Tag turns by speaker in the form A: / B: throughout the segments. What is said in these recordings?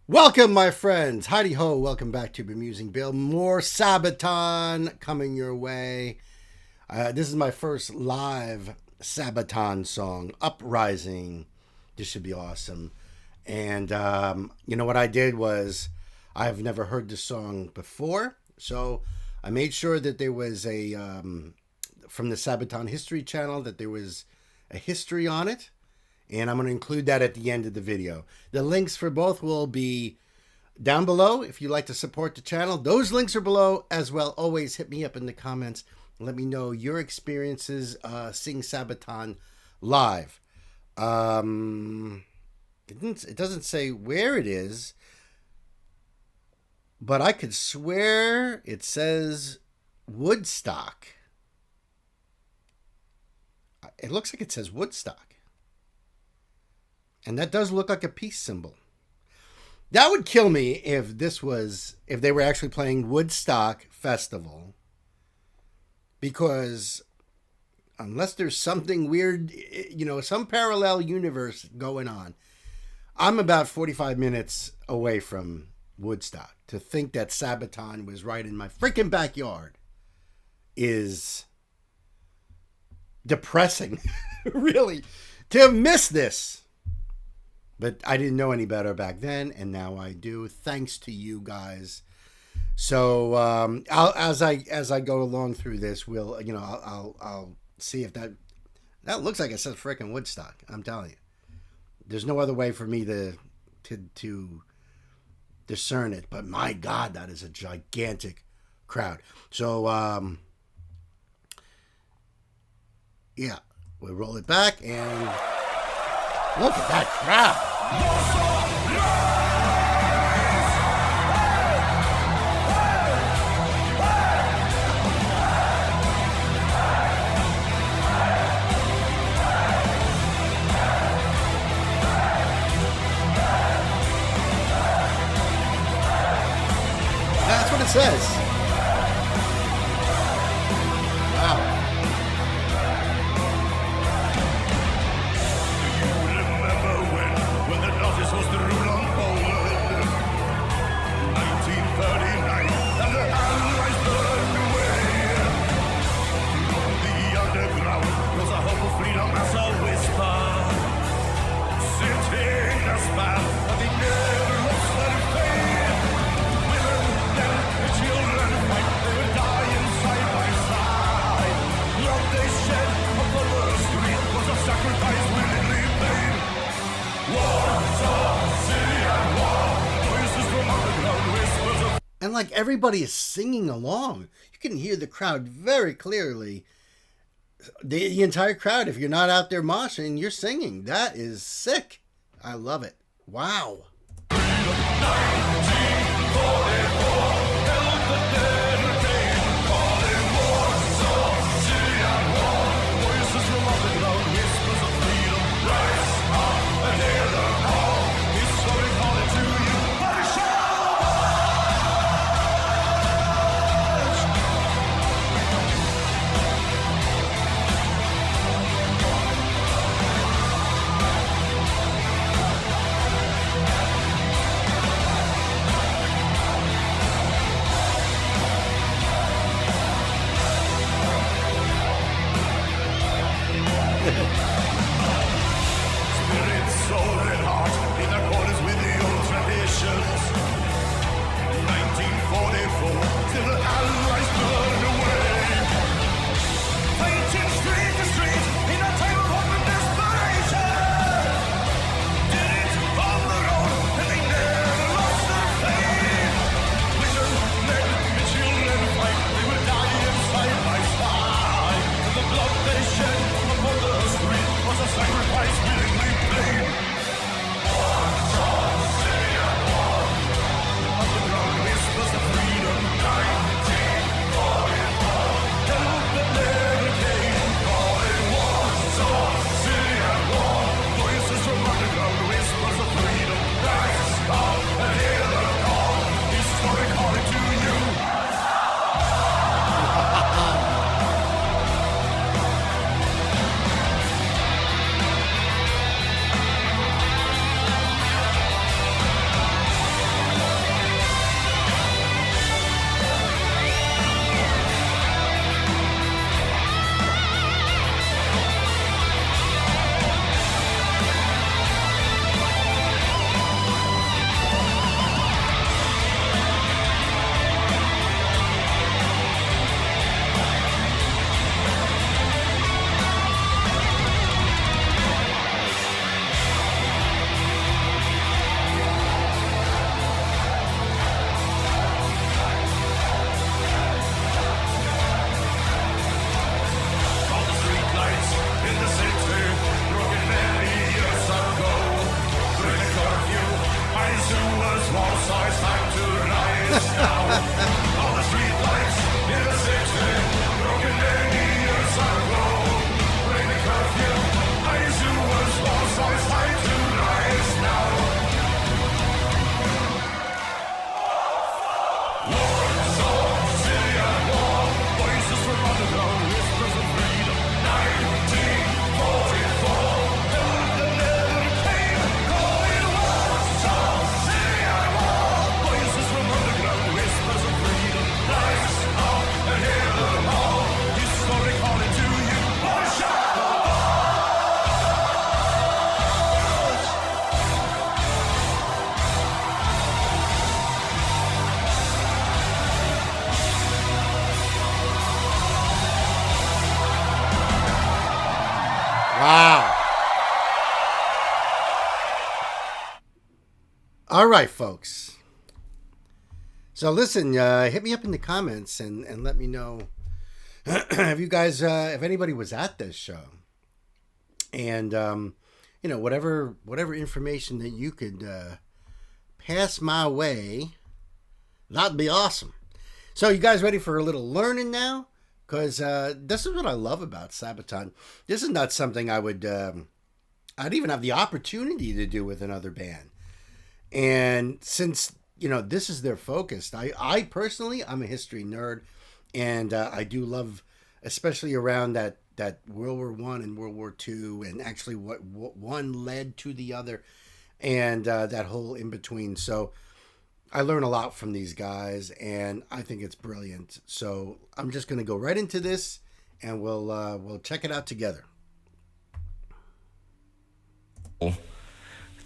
A: Welcome, my friends. Heidi ho. Welcome back to Bemusing Bill. More SABATON coming your way. This is my first live SABATON song, Uprising. This should be awesome. And you know what I did was I've never heard this song before, so I made sure that there was a from the SABATON History channel that there was a history on it. And I'm going to include that at the end of the video. The links for both will be down below if you'd like to support the channel. Those links are below as well. Always hit me up in the comments. Let me know your experiences seeing SABATON live. It doesn't say where it is, but I could swear it says Woodstock. It looks like it says Woodstock. And that does look like a peace symbol. That would kill me if they were actually playing Woodstock Festival. Because unless there's something weird, some parallel universe going on. I'm about 45 minutes away from Woodstock. To think that SABATON was right in my freaking backyard is depressing. Really. To have missed this. But I didn't know any better back then, and now I do, thanks to you guys. So as I go along through this, I'll see if that looks like it says frickin' Woodstock. I'm telling you, there's no other way for me to discern it. But my God, that is a gigantic crowd. So yeah, we'll roll it back and. Look at that crowd. That's what it says. Wow. And like everybody is singing along. You can hear the crowd very clearly. The entire crowd, if you're not out there moshing, you're singing. That is sick. I love it. Wow. All right, folks. So listen, hit me up in the comments and let me know if you guys, if anybody was at this show, and whatever information that you could pass my way, that'd be awesome. So you guys ready for a little learning now? Because this is what I love about Sabaton. This is not something I'd even have the opportunity to do with another band. And since, this is their focus, I personally, I'm a history nerd, and I do love, especially around that World War I and World War II, and actually what one led to the other, and that whole in-between. So I learn a lot from these guys, and I think it's brilliant. So I'm just going to go right into this, and we'll check it out together.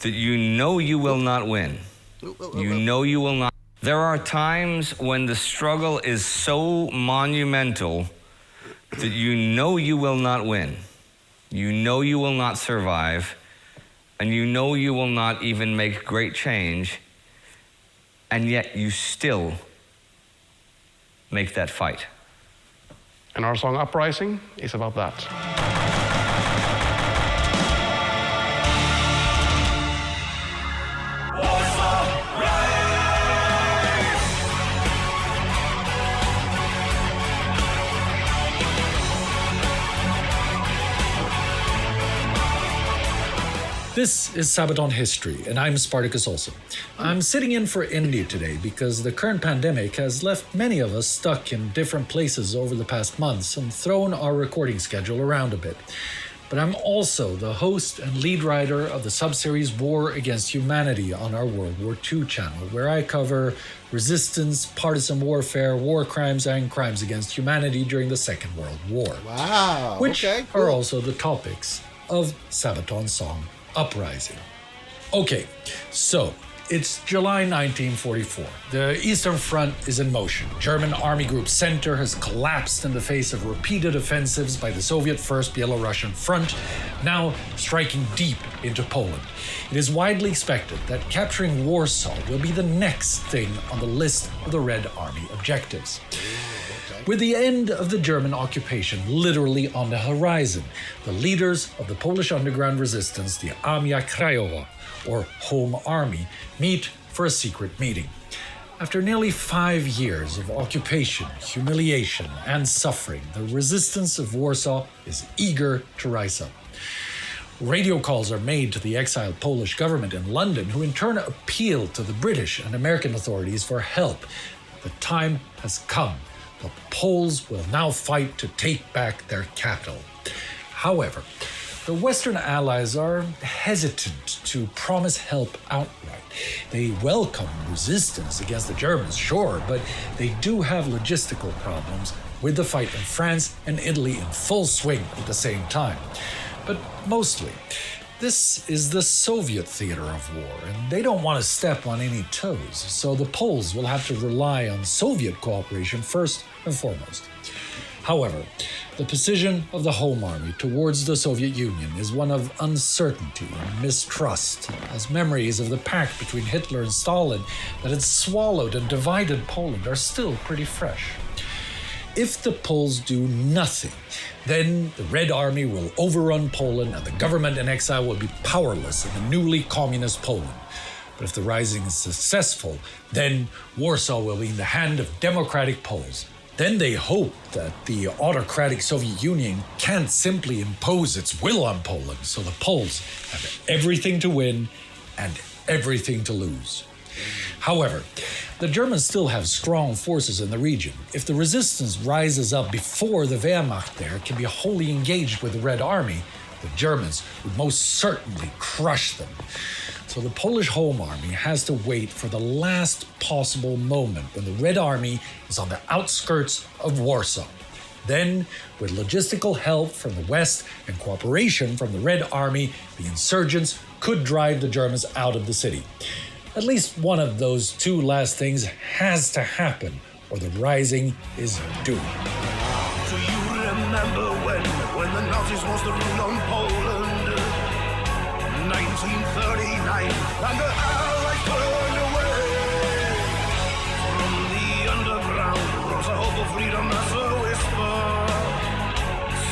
B: That you will not win. You will not. There are times when the struggle is so monumental that you will not win. You will not survive, and you will not even make great change, and yet you still make that fight.
C: And our song Uprising is about that.
D: This is Sabaton History, and I'm Spartacus Olson. I'm sitting in for Indy today because the current pandemic has left many of us stuck in different places over the past months and thrown our recording schedule around a bit. But I'm also the host and lead writer of the sub-series War Against Humanity on our World War II channel, where I cover resistance, partisan warfare, war crimes, and crimes against humanity during the Second World War.
A: Wow,
D: which
A: okay, cool.
D: are also the topics of Sabaton's song Uprising. Okay, so it's July 1944. The Eastern Front is in motion. German Army Group Center has collapsed in the face of repeated offensives by the Soviet First Belarusian Front, now striking deep into Poland. It is widely expected that capturing Warsaw will be the next thing on the list of the Red Army objectives. With the end of the German occupation literally on the horizon, the leaders of the Polish underground resistance, the Armia Krajowa, or Home Army, meet for a secret meeting. After nearly 5 years of occupation, humiliation, and suffering, the resistance of Warsaw is eager to rise up. Radio calls are made to the exiled Polish government in London, who in turn appeal to the British and American authorities for help. The time has come. The Poles will now fight to take back their capital. However, the Western Allies are hesitant to promise help outright. They welcome resistance against the Germans, sure, but they do have logistical problems with the fight in France and Italy in full swing at the same time. But mostly, this is the Soviet theater of war, and they don't want to step on any toes, so the Poles will have to rely on Soviet cooperation first and foremost. However, the position of the Home Army towards the Soviet Union is one of uncertainty and mistrust, as memories of the pact between Hitler and Stalin that had swallowed and divided Poland are still pretty fresh. If the Poles do nothing, then the Red Army will overrun Poland and the government in exile will be powerless in the newly communist Poland. But if the rising is successful, then Warsaw will be in the hand of democratic Poles. Then they hope that the autocratic Soviet Union can't simply impose its will on Poland, so the Poles have everything to win and everything to lose. However, the Germans still have strong forces in the region. If the resistance rises up before the Wehrmacht there can be wholly engaged with the Red Army, the Germans would most certainly crush them. So the Polish Home Army has to wait for the last possible moment when the Red Army is on the outskirts of Warsaw. Then, with logistical help from the West and cooperation from the Red Army, the insurgents could drive the Germans out of the city. At least one of those two last things has to happen, or the rising is doomed.
E: Do you remember when the Nazis was the rule on Poland? 1939, and the Allies burned away. From the underground rose a hope of freedom as a whisper.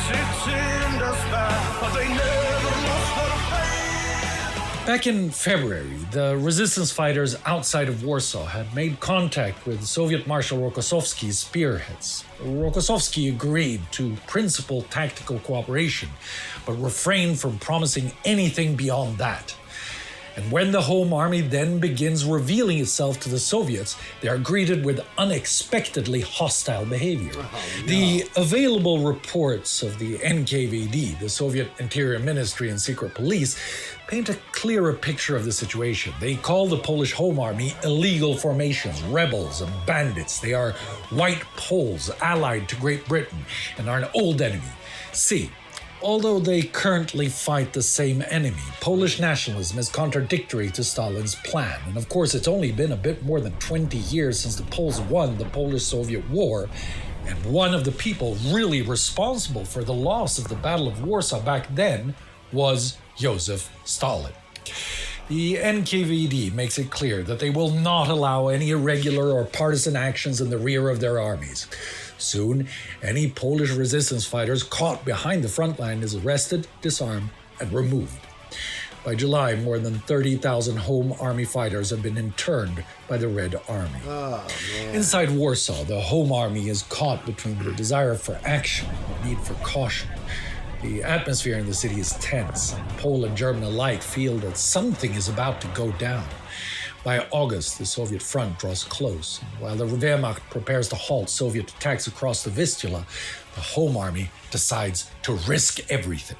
E: Sits in despair, but they never lost their faith.
D: Back in February, the resistance fighters outside of Warsaw had made contact with Soviet Marshal Rokossovsky's spearheads. Rokossovsky agreed to principal tactical cooperation, but refrained from promising anything beyond that. And when the Home Army then begins revealing itself to the Soviets, they are greeted with unexpectedly hostile behavior. The available reports of the NKVD, the Soviet Interior Ministry and Secret Police, paint a clearer picture of the situation. They call the Polish Home Army illegal formations, rebels, and bandits. They are white Poles allied to Great Britain and are an old enemy. See, although they currently fight the same enemy, Polish nationalism is contradictory to Stalin's plan. And of course, it's only been a bit more than 20 years since the Poles won the Polish-Soviet War, and one of the people really responsible for the loss of the Battle of Warsaw back then was Joseph Stalin. The NKVD makes it clear that they will not allow any irregular or partisan actions in the rear of their armies. Soon, any Polish resistance fighters caught behind the front line is arrested, disarmed, and removed. By July, more than 30,000 Home Army fighters have been interned by the Red Army. Inside Warsaw, the Home Army is caught between the desire for action and the need for caution. The atmosphere in the city is tense, and Pole and German alike feel that something is about to go down. By August, the Soviet front draws close, and while the Wehrmacht prepares to halt Soviet attacks across the Vistula, the Home Army decides to risk everything.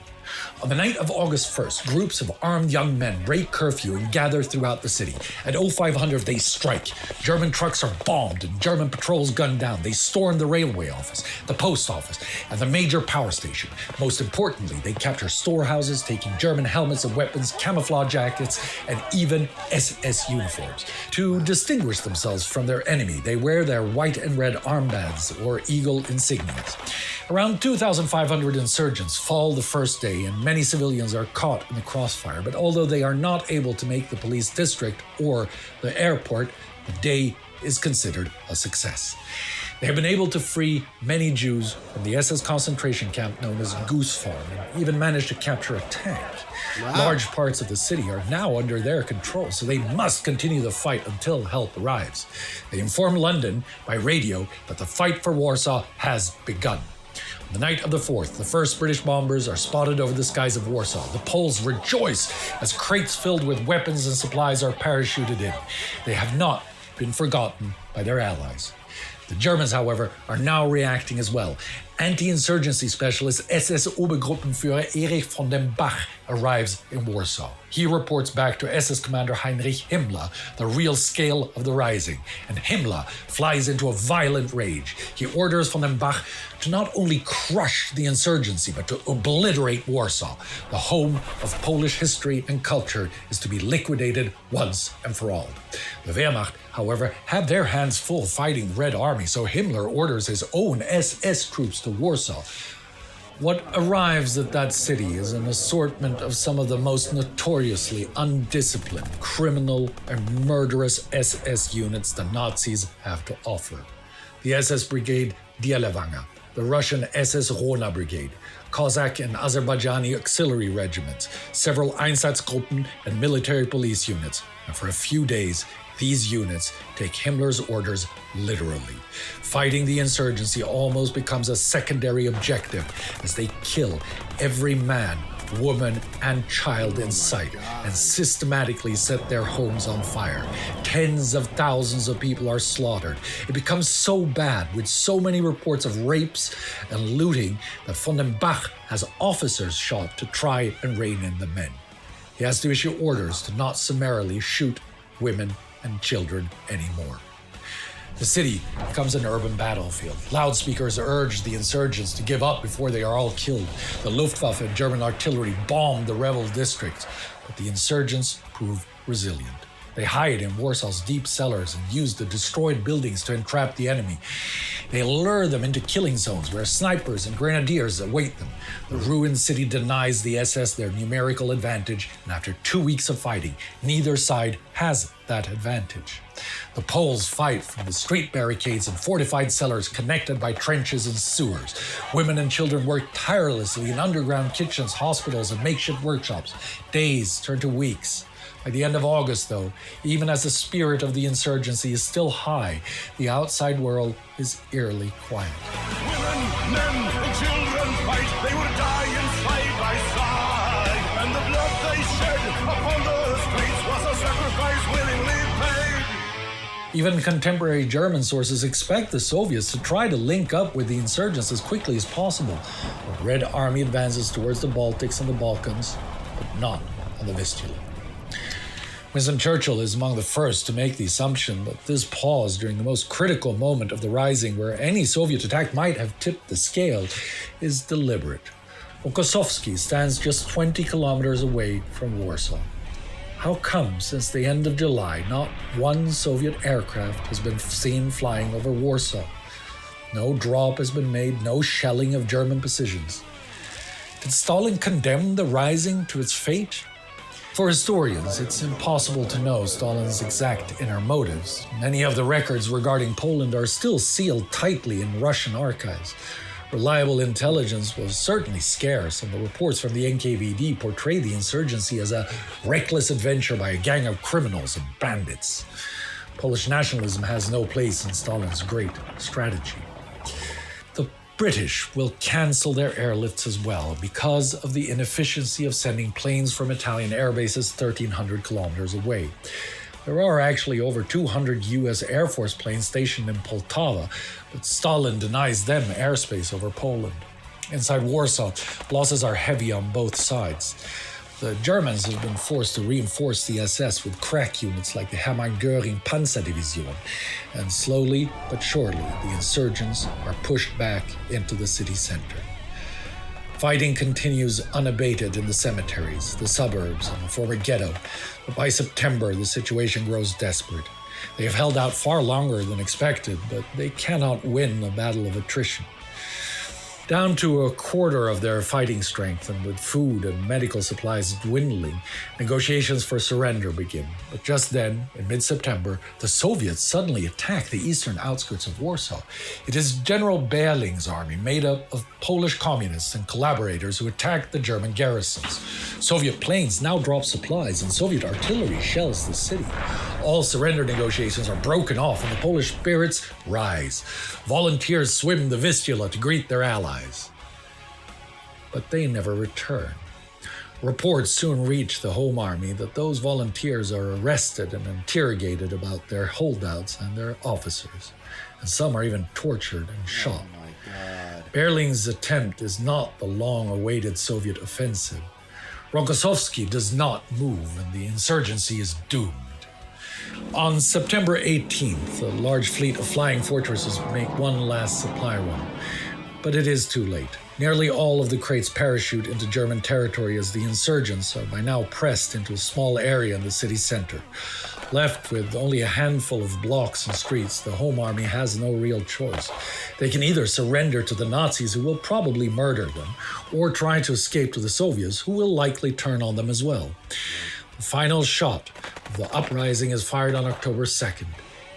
D: On the night of August 1st, groups of armed young men break curfew and gather throughout the city. At 0500, they strike. German trucks are bombed and German patrols gunned down. They storm the railway office, the post office, and the major power station. Most importantly, they capture storehouses, taking German helmets and weapons, camouflage jackets, and even SS uniforms. To distinguish themselves from their enemy, they wear their white and red armbands or eagle insignias. Around 2,500 insurgents fall the first day, and many civilians are caught in the crossfire. But although they are not able to make the police district or the airport, the day is considered a success. They have been able to free many Jews from the SS concentration camp known as Goose Farm, and even managed to capture a tank. Large parts of the city are now under their control, so they must continue the fight until help arrives. They inform London by radio that the fight for Warsaw has begun. On the night of the 4th, the first British bombers are spotted over the skies of Warsaw. The Poles rejoice as crates filled with weapons and supplies are parachuted in. They have not been forgotten by their allies. The Germans, however, are now reacting as well. Anti-insurgency specialist SS Obergruppenführer Erich von dem Bach arrives in Warsaw. He reports back to SS Commander Heinrich Himmler the real scale of the rising, and Himmler flies into a violent rage. He orders von dem Bach to not only crush the insurgency, but to obliterate Warsaw. The home of Polish history and culture is to be liquidated once and for all. The Wehrmacht, however, have their hands full fighting the Red Army, so Himmler orders his own SS troops to Warsaw. What arrives at that city is an assortment of some of the most notoriously undisciplined, criminal, and murderous SS units the Nazis have to offer. The SS Brigade Dielewanga, the Russian SS Rona Brigade, Cossack and Azerbaijani auxiliary regiments, several Einsatzgruppen and military police units, and for a few days, these units take Himmler's orders literally. Fighting the insurgency almost becomes a secondary objective as they kill every man, woman, and child in sight and systematically set their homes on fire. Tens of thousands of people are slaughtered. It becomes so bad, with so many reports of rapes and looting, that von dem Bach has officers shot to try and rein in the men. He has to issue orders to not summarily shoot women and children anymore. The city becomes an urban battlefield. Loudspeakers urge the insurgents to give up before they are all killed. The Luftwaffe and German artillery bomb the rebel districts, but the insurgents prove resilient. They hide in Warsaw's deep cellars and use the destroyed buildings to entrap the enemy. They lure them into killing zones where snipers and grenadiers await them. The ruined city denies the SS their numerical advantage, and after 2 weeks of fighting, neither side has that advantage. The Poles fight from the street barricades and fortified cellars connected by trenches and sewers. Women and children work tirelessly in underground kitchens, hospitals, and makeshift workshops. Days turn to weeks. By the end of August, though, even as the spirit of the insurgency is still high, the outside world is eerily quiet.
E: Women, men, and children fight. They were dying side by side. And the blood they shed upon the streets was a sacrifice willingly paid.
D: Even contemporary German sources expect the Soviets to try to link up with the insurgents as quickly as possible. The Red Army advances towards the Baltics and the Balkans, but not on the Vistula. Winston Churchill is among the first to make the assumption that this pause during the most critical moment of the Rising, where any Soviet attack might have tipped the scale, is deliberate. Rokossovsky stands just 20 kilometers away from Warsaw. How come, since the end of July, not one Soviet aircraft has been seen flying over Warsaw? No drop has been made, no shelling of German positions. Did Stalin condemn the Rising to its fate? For historians, it's impossible to know Stalin's exact inner motives. Many of the records regarding Poland are still sealed tightly in Russian archives. Reliable intelligence was certainly scarce, and the reports from the NKVD portray the insurgency as a reckless adventure by a gang of criminals and bandits. Polish nationalism has no place in Stalin's great strategy. The British will cancel their airlifts as well because of the inefficiency of sending planes from Italian air bases 1,300 kilometers away. There are actually over 200 U.S. Air Force planes stationed in Poltava, but Stalin denies them airspace over Poland. Inside Warsaw, losses are heavy on both sides. The Germans have been forced to reinforce the SS with crack units like the Hermann Göring Panzerdivision, and slowly but surely the insurgents are pushed back into the city center. Fighting continues unabated in the cemeteries, the suburbs, and the former ghetto, but by September the situation grows desperate. They have held out far longer than expected, but they cannot win a battle of attrition. Down to a quarter of their fighting strength and with food and medical supplies dwindling, negotiations for surrender begin. But just then, in mid-September, the Soviets suddenly attack the eastern outskirts of Warsaw. It is General Berling's army, made up of Polish communists and collaborators, who attacked the German garrisons. Soviet planes now drop supplies, and Soviet artillery shells the city. All surrender negotiations are broken off, and the Polish spirits rise. Volunteers swim the Vistula to greet their allies. But they never return. Reports soon reach the Home Army that those volunteers are arrested and interrogated about their holdouts and their officers, and some are even tortured and shot.
A: Oh my God.
D: Berling's attempt is not the long-awaited Soviet offensive. Rokossovsky does not move, and the insurgency is doomed. On September 18th, a large fleet of flying fortresses make one last supply run. But it is too late. Nearly all of the crates parachute into German territory as the insurgents are by now pressed into a small area in the city center. Left with only a handful of blocks and streets, the Home Army has no real choice. They can either surrender to the Nazis, who will probably murder them, or try to escape to the Soviets, who will likely turn on them as well. The final shot of the uprising is fired on October 2nd.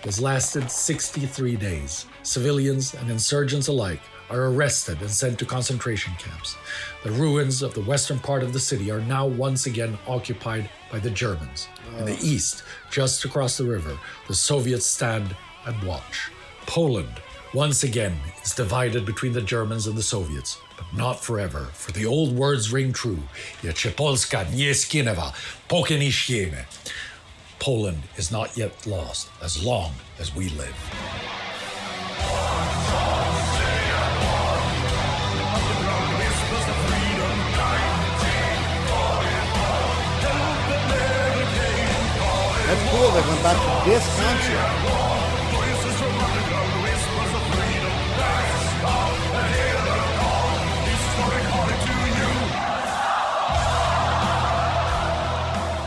D: It has lasted 63 days. Civilians and insurgents alike are arrested and sent to concentration camps. The ruins of the western part of the city are now once again occupied by the Germans. In the east, just across the river, the Soviets stand and watch. Poland, once again, is divided between the Germans and the Soviets, but not forever, for the old words ring true. Jeszcze Polska nie zginęła, póki nie żyjemy. Poland is not yet lost as long as we live.
A: That's cool. They went back to this country.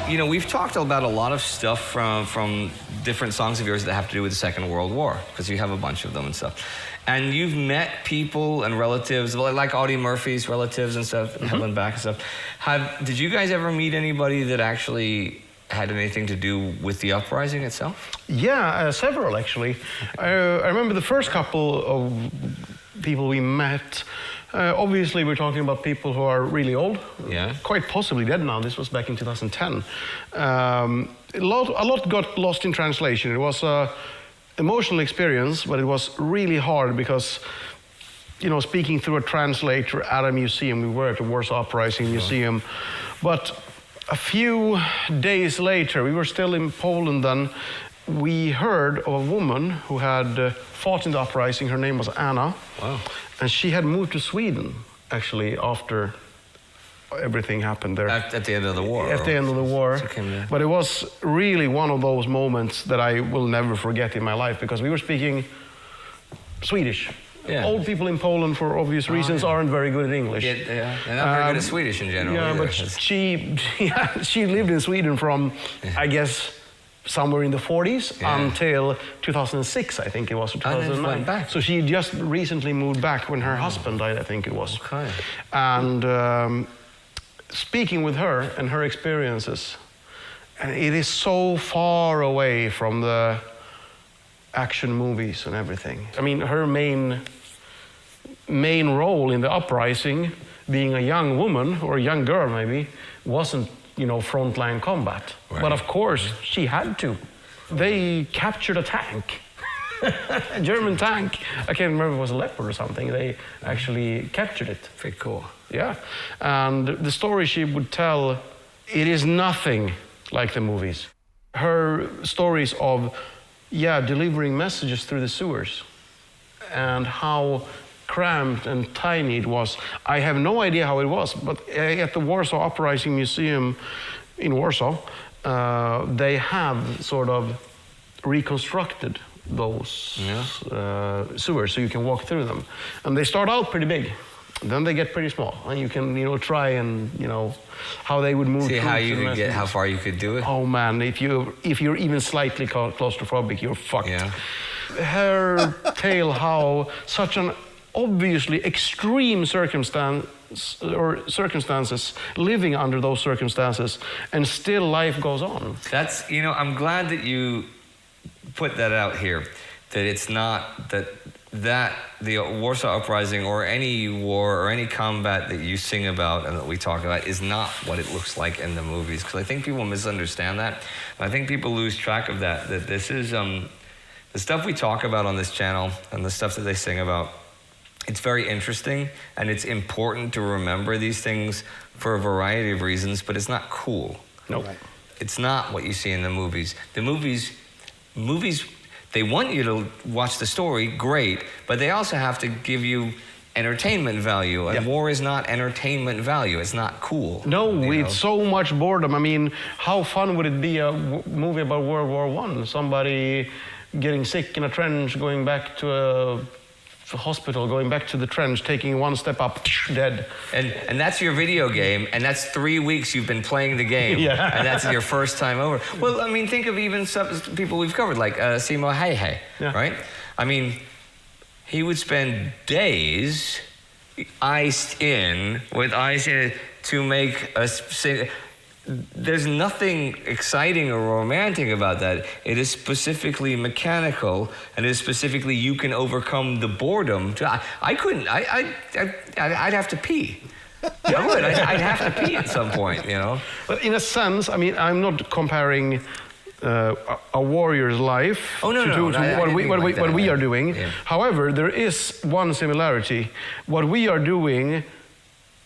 B: you know, we've talked about a lot of stuff from different songs of yours that have to do with the Second World War, because you have a bunch of them and stuff. And you've met people and relatives, like Audie Murphy's relatives and stuff, Helen Back and stuff. Did you guys ever meet anybody that actually had anything to do with the uprising itself?
C: Yeah, several actually. I remember the first couple of people we met. Obviously, we're talking about people who are really old, quite possibly dead now. This was back in 2010. A lot got lost in translation. It was an emotional experience, but it was really hard because, you know, speaking through a translator at a museum, we were at the Warsaw Uprising Museum, but a few days later, we were still in Poland then, we heard of a woman who had fought in the uprising. Her name was Anna.
B: Wow.
C: And she had moved to Sweden, actually, after everything happened there.
B: At the end of the war?
C: At the end of the war.
B: Okay,
C: but it was really one of those moments that I will never forget in my life, because we were speaking Swedish.
B: Yeah.
C: Old people in Poland, for obvious reasons, aren't very good at English.
B: Yeah, they're not very good at Swedish in general.
C: Yeah,
B: either.
C: but she lived in Sweden from, I guess, somewhere in the 40s until 2006, I think it was, or 2009.
B: Went back.
C: So she just recently moved back when her husband died, I think it was.
B: Okay.
C: And speaking with her and her experiences, and it is so far away from the action movies and everything. I mean, her main role in the uprising, being a young woman or a young girl maybe, wasn't, you know, frontline combat.
B: Right.
C: But of course, she had to. They captured a tank, a German tank. I can't remember if it was a Leopard or something. They actually captured it.
B: Very cool.
C: Yeah, and the story she would tell, it is nothing like the movies. Her stories of, delivering messages through the sewers and how cramped and tiny it was. I have no idea how it was, but at the Warsaw Uprising Museum in Warsaw, they have sort of reconstructed those sewers so you can walk through them. And they start out pretty big, then they get pretty small, and you can, you know, try and, you know, how they would move.
B: See how you could get, how far you could do it.
C: Oh man, if you're even slightly claustrophobic, you're fucked.
B: Yeah.
C: Her tale how such an obviously extreme circumstances, living under those circumstances, and still life goes on.
B: That's, you know, I'm glad that you put that out here, that it's not that the Warsaw Uprising or any war or any combat that you sing about and that we talk about is not what it looks like in the movies, because I think people misunderstand that. I think people lose track of that this is the stuff we talk about on this channel and the stuff that they sing about. It's very interesting, and it's important to remember these things for a variety of reasons, but it's not cool.
C: Nope.
A: Right.
B: It's not what you see in the movies. The movies, they want you to watch the story, great, but they also have to give you entertainment value, and war is not entertainment value. It's not cool.
C: No, it's so much boredom. I mean, how fun would it be a movie about World War I? Somebody getting sick in a trench, going back to a hospital, going back to the trench, taking one step up, dead.
B: And that's your video game, and that's 3 weeks you've been playing the game, and that's your first time over. Well, I mean, think of even some people we've covered, like Simo Heihe, right? I mean, he would spend days iced in with ice in it to make a... There's nothing exciting or romantic about that. It is specifically mechanical, and it is specifically you can overcome the boredom. I couldn't. I'd have to pee. I would. I'd have to pee at some point, you know.
C: But in a sense, I mean, I'm not comparing a warrior's life to what we are doing. Yeah. However, there is one similarity. What we are doing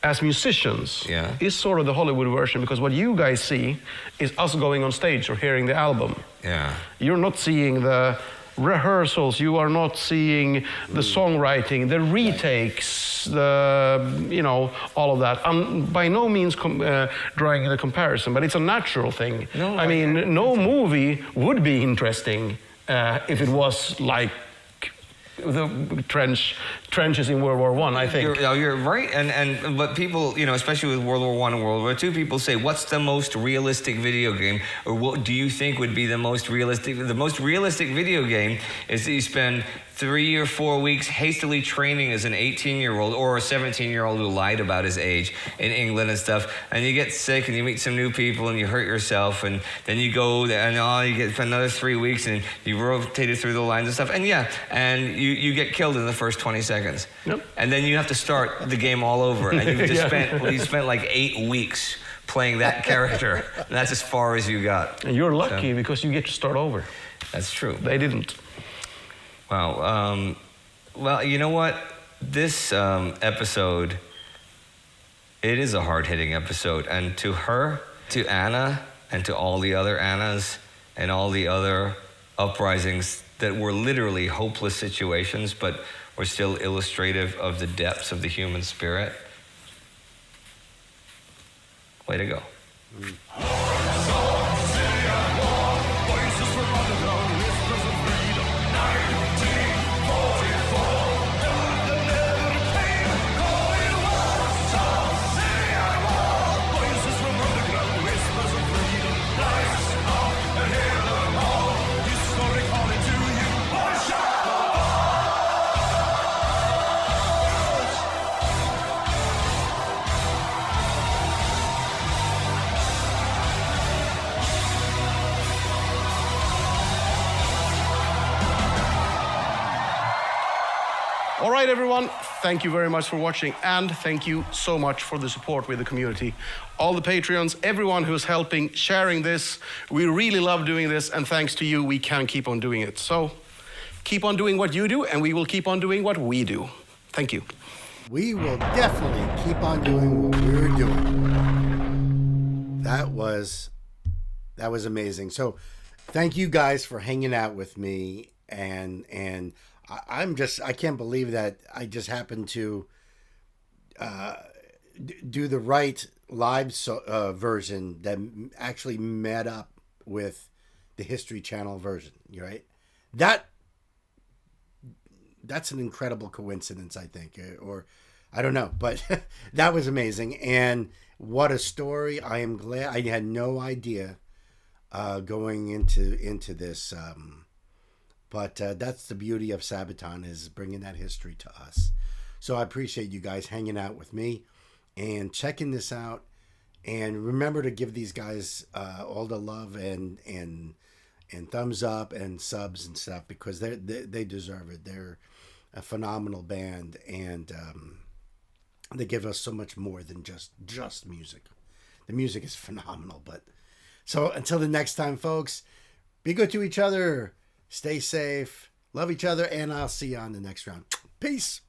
C: as musicians is sort of the Hollywood version, because what you guys see is us going on stage or hearing the album.
B: Yeah.
C: You're not seeing the rehearsals, you are not seeing the songwriting, the retakes, the, you know, all of that. I'm by no means drawing the comparison, but it's a natural thing. No, I mean, no movie would be interesting if it was like the trench trenches in World War One, I think.
B: You're right, and but people, especially with World War One and World War Two, people say, "What's the most realistic video game?" Or what do you think would be the most realistic? The most realistic video game is that you spend 3 or 4 weeks hastily training as an 18-year-old or a 17-year-old who lied about his age in England and stuff, and you get sick and you meet some new people and you hurt yourself, and then you go and you get for another 3 weeks and you rotated through the lines and stuff, and you get killed in the first 20 seconds.
C: Yep.
B: And then you have to start the game all over, and you've just spent like 8 weeks playing that character, and that's as far as you got.
C: And you're lucky because you get to start over.
B: That's true.
C: They didn't.
B: Wow. Well, you know what? This episode, it is a hard-hitting episode. And to her, to Anna, and to all the other Annas, and all the other uprisings that were literally hopeless situations, but were still illustrative of the depths of the human spirit. Way to go.
C: All right, everyone, thank you very much for watching, and thank you so much for the support with the community. All the Patreons, everyone who's helping, sharing this, we really love doing this, and thanks to you, we can keep on doing it. So keep on doing what you do, and we will keep on doing what we do. Thank you.
A: We will definitely keep on doing what we're doing. That was amazing. So thank you guys for hanging out with me, and I can't believe that I just happened to do the right live version that actually met up with the History Channel version, right? That's an incredible coincidence, I think, or I don't know, but that was amazing. And what a story. I am glad. I had no idea going into this, but that's the beauty of Sabaton, is bringing that history to us. So I appreciate you guys hanging out with me and checking this out. And remember to give these guys all the love and thumbs up and subs and stuff, because they deserve it. They're a phenomenal band, and they give us so much more than just music. The music is phenomenal. But so until the next time, folks, be good to each other. Stay safe, love each other, and I'll see you on the next round. Peace.